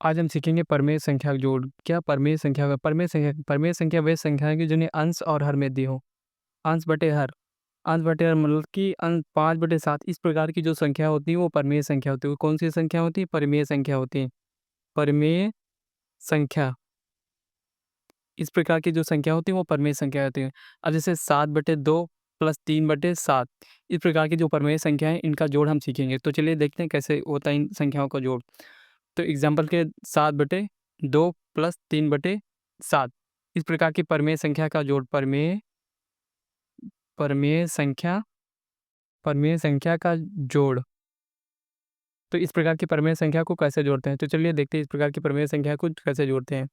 आज हम सीखेंगे परमेय संख्या का जोड़। क्या परमेय संख्या वे संख्या है कि जिन्हें अंश और हर में दी हो। अंश बटे हर मतलब कि 5/7 इस प्रकार की जो संख्या होती है वो परमेय संख्या होती है। वो कौन सी संख्या होती है? परमेय संख्या होती है। परमेय संख्या इस प्रकार की जो संख्या होती है वो परमेय संख्या होती है। अब जैसे 7/2 प्लस 3/7 इस प्रकार की जो परमेय संख्या है इनका जोड़ हम सीखेंगे। तो चलिए देखते हैं कैसे होता है इन संख्याओं का जोड़। तो एग्जाम्पल के 7/2 प्लस 3/7 इस प्रकार की परमेय संख्या का जोड़ परमेय संख्या का जोड़। तो इस प्रकार की परमेय संख्या को कैसे जोड़ते हैं? तो चलिए देखते हैं इस प्रकार की परमेय संख्या को कैसे जोड़ते हैं।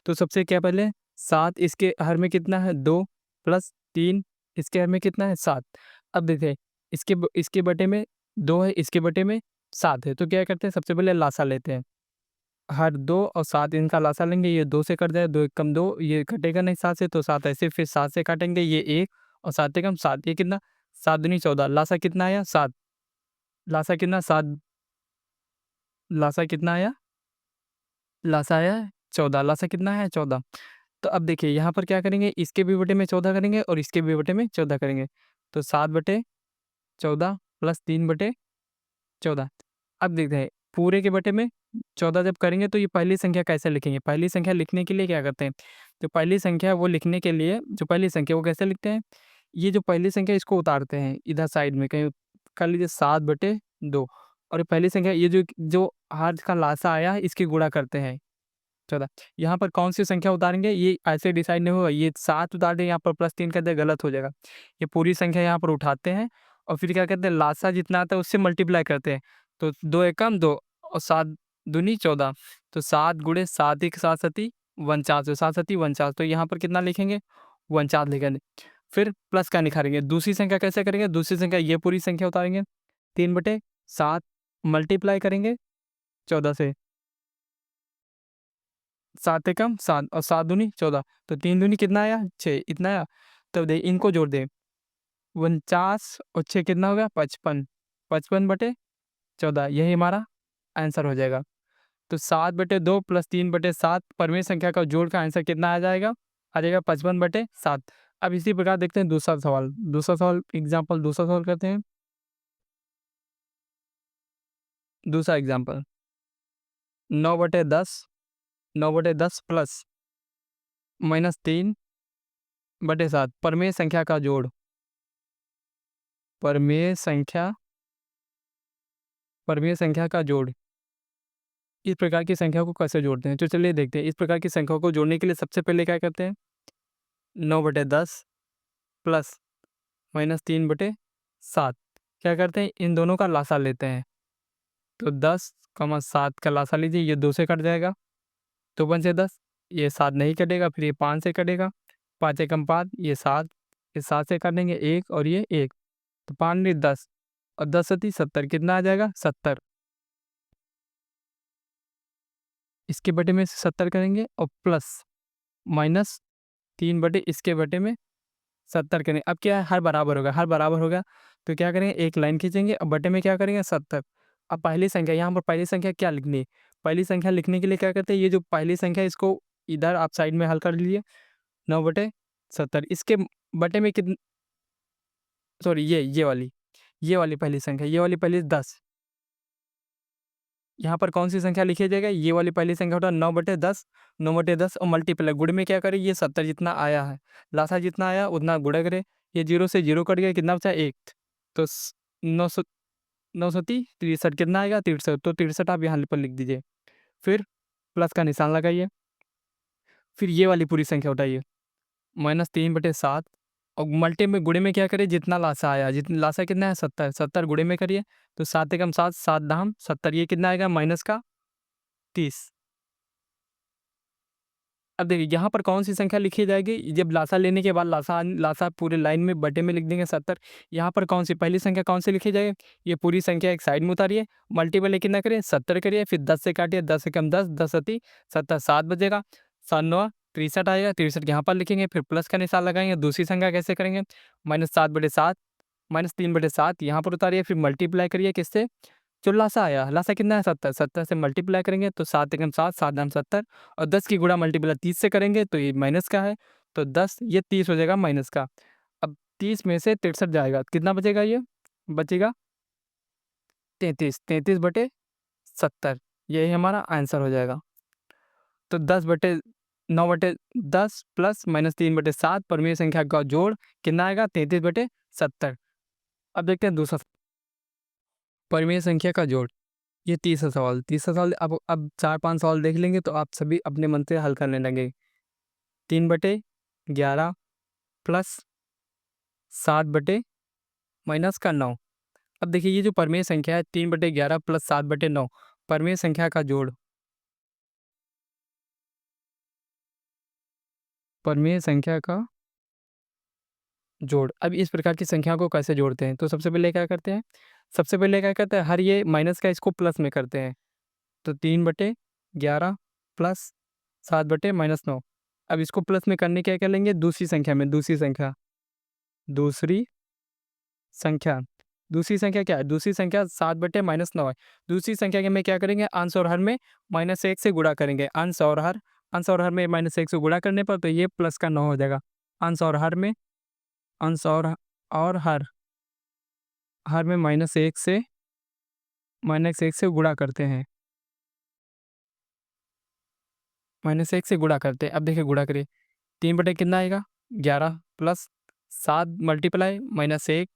तो सबसे क्या पहले 7 इसके हर में कितना है 2 प्लस 3 इसके हर में कितना है 7। अब देखिए इसके बटे में 2 है, इसके बटे में 7 है। तो क्या करते हैं सबसे पहले लासा लेते हैं। हर 2 और 7 इनका लासा लेंगे, ये 2 से कट जाए, 2 एकम 2 ये कटेगा नहीं 7 से, तो 7 ऐसे, फिर 7 से काटेंगे ये 1 और 7 एकम 7 ये कितना 7 दूनी 14 लासा कितना आया 7। लासा कितना 7 लासा कितना आया लासा आया 14 लासा कितना है 14। तो अब देखिए यहाँ पर क्या करेंगे इसके भी बटे में 14 करेंगे और इसके भी बटे में 14 करेंगे। तो 7/14 प्लस 3/14। अब देखते हैं पूरे के बटे में 14 जब करेंगे तो ये पहली संख्या कैसे लिखेंगे? पहली संख्या लिखने के लिए क्या करते हैं? तो पहली संख्या वो लिखने के लिए जो पहली संख्या वो कैसे लिखते हैं? ये जो पहली संख्या इसको उतारते हैं इधर साइड में कहीं, कर लीजिए 7/2 और ये पहली संख्या ये जो जो हाथ का लासा आया है इसकी गुणा करते हैं 14। यहाँ पर कौन सी संख्या उतारेंगे ये ऐसे डिसाइड नहीं होगा, ये 7 उतार दें यहाँ पर प्लस 3 कर दें गलत हो जाएगा। ये पूरी संख्या यहाँ पर उठाते हैं और फिर क्या करते हैं लासा जितना आता है उससे मल्टीप्लाई करते हैं। तो 2 एकम 2 और 7 दूनी 14। तो 7 गुणे 7 एक 7 सती 49, 7 सती 49। तो यहाँ पर कितना लिखेंगे 49 लिखेंगे। फिर प्लस का निखारेंगे। दूसरी संख्या कैसे करेंगे? दूसरी संख्या ये पूरी संख्या उतारेंगे 3/7 मल्टीप्लाई करेंगे 14 से, 7 एकम 7 और 7 दूनी 14। तो 3 दूनी कितना आया 6 इतना आया। तब दे इनको जोड़ दें 49 और 6 कितना हो गया 55, 55/14 यही हमारा आंसर हो जाएगा। तो 7/2 प्लस 3/7 परमेय संख्या का जोड़ का आंसर कितना आ जाएगा 55/7। अब इसी प्रकार देखते हैं दूसरा सवाल एग्जाम्पल दूसरा सवाल करते हैं। दूसरा एग्जाम्पल 9/10 प्लस -3/7 परमेय संख्या का जोड़। परमेय संख्या का जोड़ इस प्रकार की संख्या को कैसे जोड़ते हैं? तो चलिए देखते हैं। इस प्रकार की संख्या को जोड़ने के लिए सबसे पहले क्या करते हैं 9/10 प्लस -3/7 क्या करते हैं इन दोनों का लासा लेते हैं। तो 10, 7 का लासा लीजिए, ये 2 से कट जाएगा, 2 पंचे 10, ये 7 नहीं कटेगा, फिर ये 5 से कटेगा, 5 एकम 5 ये 7, ये 7 से काटेंगे 1 और ये 1, तो 5 नहीं 10 और 10 सती 70 कितना आ जाएगा 70। इसके बटे में से 70 करेंगे और प्लस -3 इसके बटे में 70 करें। अब क्या है हर बराबर होगा तो क्या करेंगे एक लाइन खींचेंगे और बटे में क्या करेंगे 70। अब पहली संख्या यहाँ पर पहली संख्या क्या लिखनी है? पहली संख्या लिखने के लिए क्या करते हैं ये जो पहली संख्या इसको इधर आप साइड में हल कर लीजिए 9/70 इसके बटे में कितन सॉरी ये वाली पहली संख्या ये वाली पहली 10। यहाँ पर कौन सी संख्या लिखी जाएगा? ये वाली पहली संख्या उठा 9/10 और मल्टीप्लाई गुणे में क्या करें ये 70 जितना आया है लासा जितना आया उतना गुणा करें। ये 0 से 0 कट गया कितना बचा 1। तो 963 कितना आएगा 63, तो 63 आप यहाँ पर लिख दीजिए। फिर प्लस का निशान लगाइए, फिर ये वाली पूरी संख्या उठाइए -3/7 और मल्टी में गुणे में क्या करें जितना लासा आया, जितना लासा कितना है 70, 70 गुणे में करिए। तो 7 एकम 7, 7 दाम 70 ये कितना आएगा -30। अब देखिए यहाँ पर कौन सी संख्या लिखी जाएगी जब लासा लेने के बाद लासा लासा पूरे लाइन में बटे में लिख देंगे 70। यहाँ पर कौन सी पहली संख्या कौन सी लिखी जाएगी? ये पूरी संख्या एक साइड में उतारिए, मल्टीपल लेकिन ना करिए 70 करिए, फिर 10 से काटिए, 10 एकम 10, 10 सती 70, 7 बजेगा, 7 9 63 आएगा, 63 यहाँ पर लिखेंगे, फिर प्लस का निशान लगाएंगे। दूसरी संख्या कैसे करेंगे -7/7 -3/7 यहाँ पर उतारिए, फिर मल्टीप्लाई करिए किससे जो लासा आया, लासा कितना है 70, 70 से मल्टीप्लाई करेंगे तो 7 एकम 7, 7 दाम 70 और 10 की गुणा मल्टीप्लाई 30 से करेंगे तो ये माइनस का है, तो 10 ये 30 हो जाएगा माइनस का। अब 30 में से 63 जाएगा, कितना बचेगा ये? बचेगा 33, 33 बटे 70, यही हमारा आंसर हो जाएगा। तो 10 बटे 9 बटे 10 प्लस माइनस 3 बटे 7 परमीय संख्या का जोड़ कितना आएगा? 33 बटे 70। अब देखते हैं दूसरा परमीय संख्या का जोड़। ये तीसरा सवाल अब 4-5 सवाल देख लेंगे तो आप सभी अपने मन से हल करने लगेंगे। 3 बटे 11 प्लस 7 बटे माइनस का 9। अब देखिए ये जो परमेय संख्या है 3 बटे 11 प्लस 7 बटे 9 परमेय संख्या का जोड़। परमेय संख्या का जोड़। अब इस प्रकार की संख्या को कैसे जोड़ते हैं? तो सबसे पहले क्या करते हैं? सबसे पहले क्या करते हैं? हर ये माइनस का इसको प्लस में करते हैं। तो 3 बटे 11 प्लस 7 बटे माइनस 9। अब इसको प्लस में करने क्या कर लेंगे? दूसरी संख्या में, दूसरी संख्या दूसरी संख्या क्या है? दूसरी संख्या 7 बटे माइनस 9 है। दूसरी संख्या के में क्या करेंगे? अंश और हर में -1 से गुणा करेंगे। अंश और हर में -1 से गुणा करने पर तो ये प्लस का 9 हो जाएगा। अंश और हर में अंश और हर में -1 से गुणा करते हैं। -1 से गुणा करते हैं। अब देखिए गुणा करिए। 3 बटे कितना आएगा? 11 प्लस 7 मल्टीप्लाई -1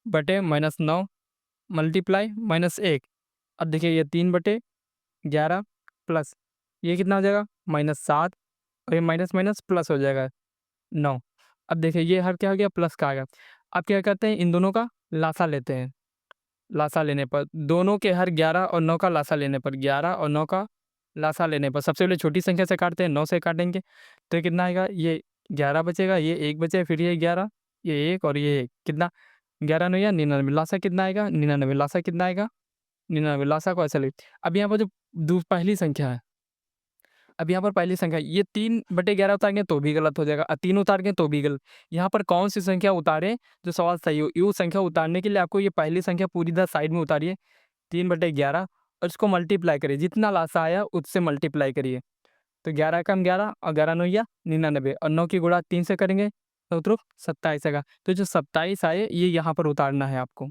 बटे -9 मल्टीप्लाई -1। अब देखिए ये 3 बटे 11 प्लस ये कितना हो जाएगा? -7 और ये माइनस माइनस प्लस हो जाएगा 9। अब देखिए ये हर क्या हो गया? प्लस का आ गया। अब क्या करते हैं? इन दोनों का लासा लेते हैं। लासा लेने पर दोनों के हर 11 और 9 का लासा लेने पर 11 और 9 का लासा लेने पर सबसे पहले छोटी संख्या से काटते हैं, 9 से काटेंगे तो ये कितना आएगा? ये 11 बचेगा, ये 1 बचे, फिर ये 11, ये 1 और ये 1 कितना? 11 9 या 99, लासा कितना आएगा? 99, लासा कितना आएगा? 99, लासा को ऐसे लिख। अब यहाँ पर जो पहली संख्या है, अब यहाँ पर पहली संख्या ये 3 बटे 11 उतारेंगे तो भी गलत हो जाएगा, 3 उतारेंगे तो भी गलत। यहाँ पर कौन सी संख्या उतारें जो सवाल सही हो? ये संख्या उतारने के लिए आपको ये पहली संख्या पूरी इधर साइड में उतारिए 3 बटे 11 और इसको मल्टीप्लाई करिए, जितना लासा आया उससे मल्टीप्लाई करिए। तो 11 कम 11 और 11 9 या 99 और 9 की गुणा 3 से करेंगे तो उत्तर 27 आएगा। तो जो 27 आए ये यहाँ पर उतारना है आपको।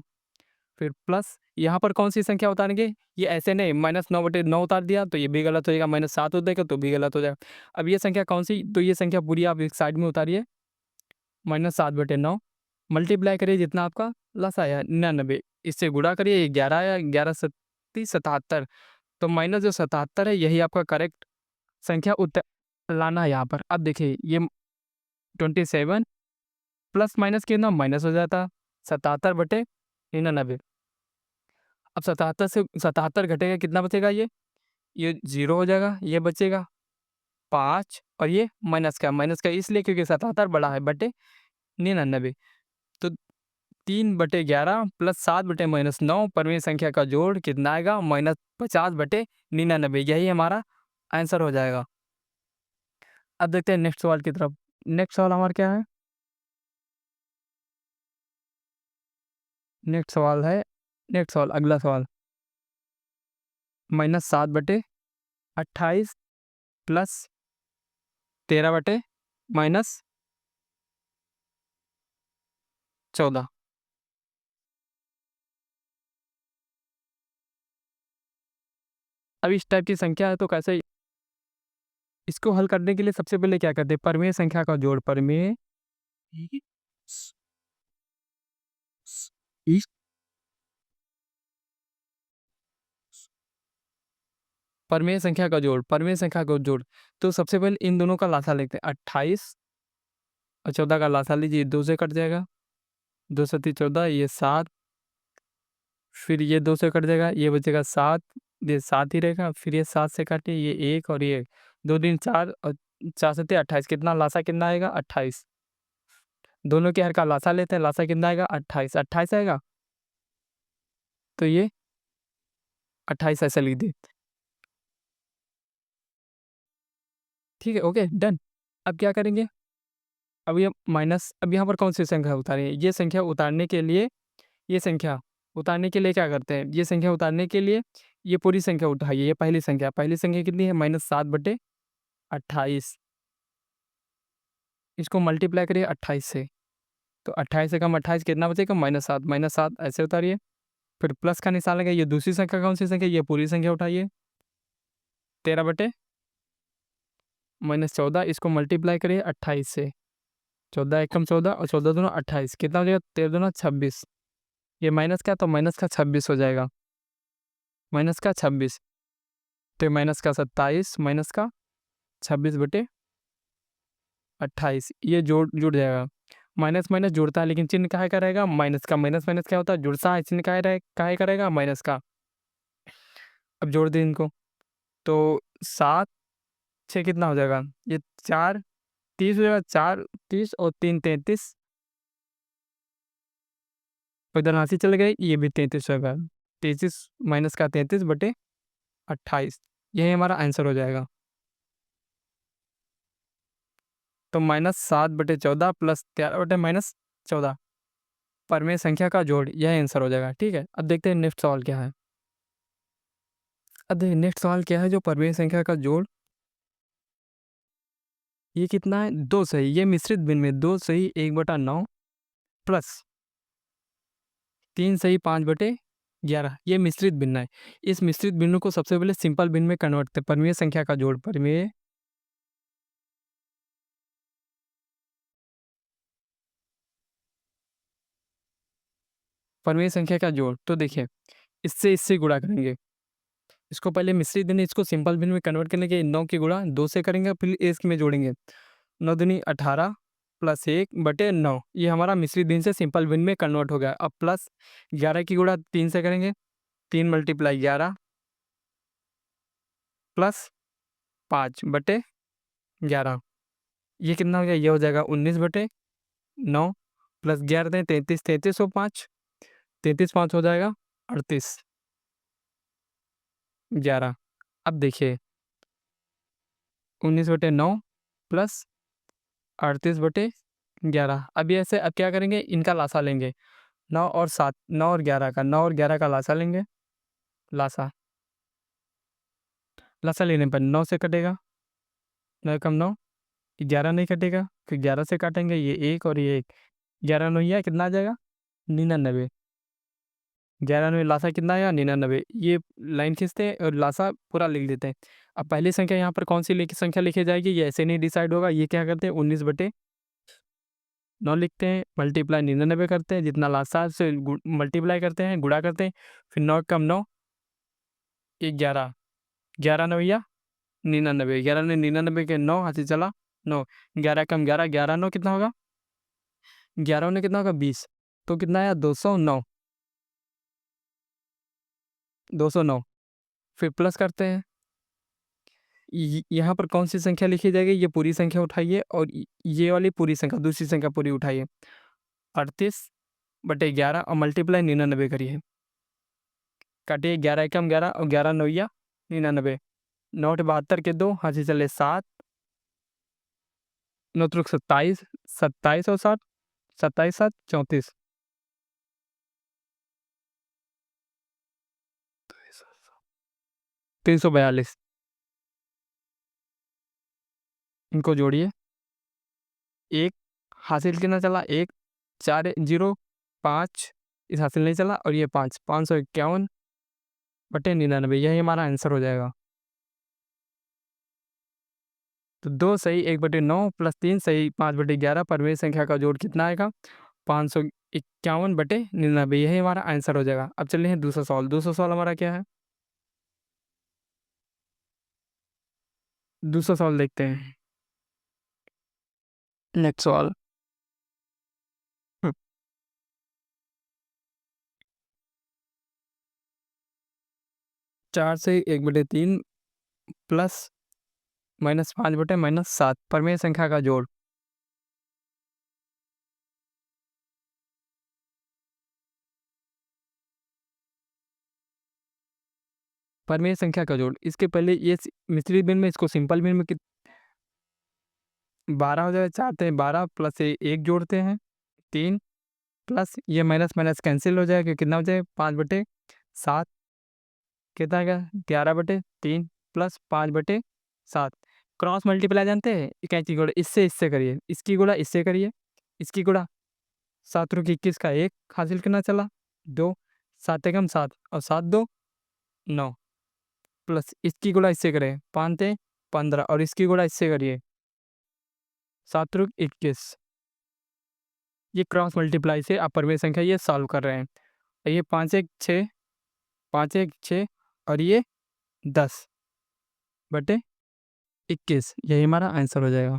फिर प्लस यहाँ पर कौन सी संख्या उतारेंगे? ये ऐसे नहीं, -9 बटे 9 उतार दिया तो ये भी गलत हो जाएगा, -7 उतारेगा तो भी गलत हो जाएगा। अब ये संख्या कौन सी? तो ये संख्या पूरी आप एक साइड में उतारिए, -7 बटे 9 मल्टीप्लाई करिए जितना आपका लसा आया 99, इससे गुणा करिए 11 आया, 11 सत्ती 77, तो माइनस जो 77 है यही आपका करेक्ट संख्या लाना है यहाँ पर। अब देखिए ये 27 प्लस माइनस कितना माइनस हो जाता 77 बटे 99। अब 77 से 77 घटेगा कितना बचेगा? ये 0 हो जाएगा, ये बचेगा 5 और ये माइनस का इसलिए क्योंकि 77 बड़ा है बटे 99। तो 3 बटे 11 प्लस 7 बटे -9 परमीय संख्या का जोड़ कितना आएगा? -50 बटे 99, यही हमारा आंसर हो जाएगा। अब देखते हैं नेक्स्ट सवाल की तरफ। नेक्स्ट सवाल हमारा क्या है? नेक्स्ट सवाल अगला सवाल -7 बटे 28 प्लस 13 बटे -14। अब इस टाइप की संख्या है तो कैसे इसको हल करने के लिए सबसे पहले क्या करते हैं? परमेय संख्या का जोड़। इस परमेय संख्या का जोड़। तो सबसे पहले इन दोनों का लासा लेते हैं। 28 और 14 का लासा लीजिए, 2 से कट जाएगा, 2 सत्ती 14, ये 7, फिर ये 2 से कट जाएगा, ये बचेगा 7, ये 7 ही रहेगा, फिर ये 7 से काटिए, ये 1 और ये 1, 2 दूनी 4 और 4 सत्ते 28, कितना लासा कितना आएगा? 28। दोनों के हर का लासा लेते हैं, लासा कितना आएगा? 28, 28 आएगा। तो ये 28 ऐसे लिख दे। ठीक है, ओके डन। अब क्या करेंगे? अब ये माइनस, अब यहाँ पर कौन सी संख्या उतारें? ये संख्या उतारने के लिए ये संख्या उतारने के लिए क्या करते हैं, ये संख्या उतारने के लिए ये पूरी संख्या उठाइए, ये पहली संख्या कितनी है, -7/28। इसको मल्टीप्लाई करिए 28 से, तो 28 से कम 28 कितना बचेगा, -7, -7 ऐसे उतारिए, फिर प्लस का निशान लगाइए, ये दूसरी संख्या कौन सी संख्या, ये पूरी संख्या उठाइए, 13/-14, इसको मल्टीप्लाई करिए 28 से, 14 एकम 14 और 14 दूना 28, कितना हो जाएगा, 13 दूना 26, ये माइनस का तो माइनस का 26 हो जाएगा, माइनस का 26, तो माइनस का 27 माइनस का 26/28, ये जुड़ जाएगा। माइनस माइनस जुड़ता है लेकिन चिन्ह काहे का रहेगा, माइनस का, माइनस माइनस क्या होता है, जुड़ता है, चिन्ह काहे का रहेगा, माइनस का। अब जोड़ दें इनको, तो 7 6 कितना हो जाएगा, ये 4 30 हो जाएगा, 4 30 और 3 33, इधर हांसी चले गए, ये भी 33 होगा, 33 माइनस का 33/28, यही हमारा आंसर हो जाएगा। तो -7/14 प्लस 13/-14 परमेय संख्या का जोड़, यह आंसर हो जाएगा। ठीक है, अब देखते हैं नेक्स्ट सवाल क्या है। अब देखिए नेक्स्ट सवाल क्या है, जो परमेय संख्या का जोड़, ये कितना है, 2 सही, ये मिश्रित भिन्न में 2 सही 1/9 प्लस 3 सही 5/11, ये मिश्रित भिन्न है। इस मिश्रित भिन्न को सबसे पहले सिंपल भिन्न में कन्वर्ट करते हैं, परमेय संख्या का जोड़, परमेय संख्या का जोड़, तो देखिए इससे गुणा करेंगे, इसको पहले मिश्रित भिन्न, इसको सिंपल भिन्न में कन्वर्ट करने के 9 की गुणा 2 से करेंगे, फिर इसमें में जोड़ेंगे, 9 दूनी 18 प्लस 1/9, ये हमारा मिश्रित भिन्न से सिंपल भिन्न में कन्वर्ट हो गया। अब प्लस 11 की गुणा 3 से करेंगे, 3 × 11 प्लस 5/11, ये कितना हो गया, ये हो जाएगा 19/9 प्लस 11 33, 33 और 5, 33 5 हो जाएगा 38, 11। अब देखिए 19/9 प्लस 38/11, अब ये ऐसे, अब क्या करेंगे, इनका लासा लेंगे, 9 और 7, 9 और 11 का, 9 और 11 का लासा लेंगे, लासा लासा लेने पर 9 से कटेगा, 9 कम 9, 11 नहीं कटेगा, फिर 11 से काटेंगे, ये 1 और ये 1, 11 9 कितना आ जाएगा, 99, 11 9 लासा कितना आया, 99, ये लाइन खींचते हैं और लासा पूरा लिख देते हैं। अब पहली संख्या यहाँ पर कौन सी संख्या लिखी जाएगी, ये ऐसे नहीं डिसाइड होगा, ये क्या करते हैं, 19/9 लिखते हैं, मल्टीप्लाई 99 करते हैं, जितना लासा से मल्टीप्लाई करते हैं, गुणा करते हैं, फिर 9 कम 9, 11, 11 9 99, 11 ने 99 के 9 हाथ से चला 9, 11 कम 11, 11 9 कितना होगा, 11 ने कितना होगा 20, तो कितना आया 209, 209, फिर प्लस करते हैं, यहाँ पर कौन सी संख्या लिखी जाएगी, ये पूरी संख्या उठाइए और ये वाली पूरी संख्या, दूसरी संख्या पूरी उठाइए, 38/11 और मल्टीप्लाई 99 करिए, काटिए, 11 एकम 11 और 11 9 99, 9 72 के 2 हाथ से चले 7, 9 त्रिक 27, 27 और 7, 27 7 34, 342, इनको जोड़िए, एक हासिल कितना चला, 1 4 0 5, इस हासिल नहीं चला, और ये 5 551/99, यही हमारा आंसर हो जाएगा। तो 2 सही 1/9 प्लस 3 सही 5/11 परमेय संख्या का जोड़ कितना आएगा, 551/99, यही हमारा आंसर हो जाएगा। अब चलिए दूसरा सवाल, दूसरा सवाल हमारा क्या है, दूसरा सवाल देखते हैं, नेक्स्ट सवाल। 4 से 1/3 प्लस -5/-7 परमेय संख्या का जोड़, परमेय संख्या का जोड़, इसके पहले ये मिश्रित भिन्न में, इसको सिंपल भिन्न में 12 हो जाएगा, 4 × 12 प्लस 1 जोड़ते हैं 3, प्लस ये माइनस माइनस कैंसिल हो जाएगा, कितना हो जाएगा 5/7, कितना आएगा 11/3 प्लस 5/7। क्रॉस मल्टीप्लाई जानते हैं, कैंची गुणा इससे इससे करिए, इसकी गुणा इससे करिए, इसकी गुणा 7×21 का 1 हासिल करना चला 2, 7 एकम 7 और 7 2 9 प्लस इसकी गुणा इससे करें 5 3 15 और इसकी गुणा इससे करिए 7×21। ये क्रॉस मल्टीप्लाई से आप परिमेय संख्या ये सॉल्व कर रहे हैं। और ये 5 1 6, 5 1 6 और ये 10/21, यही हमारा आंसर हो जाएगा।